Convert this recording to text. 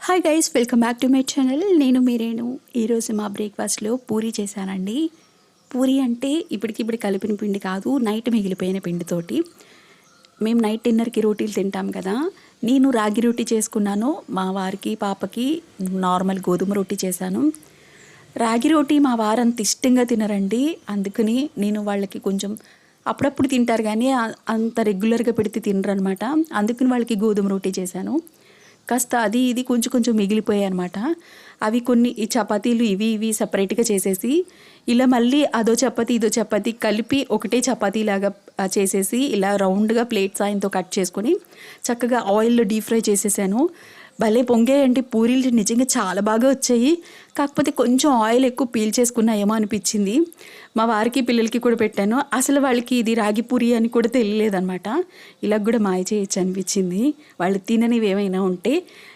Hi guys, welcome back to my channel. నేను మీరేను. ఈరోజు మా బ్రేక్ఫాస్ట్లో పూరీ చేశానండి. పూరీ అంటే ఇప్పటికిప్పుడు కలిపిన పిండి కాదు, నైట్ మిగిలిపోయిన పిండితోటి. మేము నైట్ డిన్నర్కి రోటీలు తింటాం కదా. నేను రాగి రోటీ చేసుకున్నాను, మా వారికి పాపకి నార్మల్ గోధుమ రోటీ చేశాను. రాగి రోటీ మా వారు అంత ఇష్టంగా తినరండి, అందుకని నేను వాళ్ళకి కొంచెం అప్పుడప్పుడు తింటారు కానీ అంత రెగ్యులర్గా పెడితే తినరు అనమాట. అందుకని వాళ్ళకి గోధుమ రోటీ చేశాను. కాస్త అది ఇది కొంచెం కొంచెం మిగిలిపోయాయి అనమాట. అవి కొన్ని ఈ చపాతీలు ఇవి సపరేట్గా చేసేసి, ఇలా మళ్ళీ అదో చపాతీ ఇదో చపాతీ కలిపి ఒకటే చపాతీలాగా చేసేసి ఇలా రౌండ్గా ప్లేట్ సాయంతో కట్ చేసుకొని చక్కగా ఆయిల్లో డీప్ ఫ్రై చేసేసాను. భలే పొంగాయండి పూరీలు, నిజంగా చాలా బాగా వచ్చాయి. కాకపోతే కొంచెం ఆయిల్ ఎక్కువ పీల్చేసుకున్నాయేమో అనిపించింది. మా వారికి పిల్లలకి కూడా పెట్టాను. అసలు వాళ్ళకి ఇది రాగి పూరి అని కూడా తెలియలేదన్నమాట. ఇలా కూడా మాయ చేయొచ్చు అనిపించింది. వాళ్ళు తిననివి ఏమైనా ఉంటే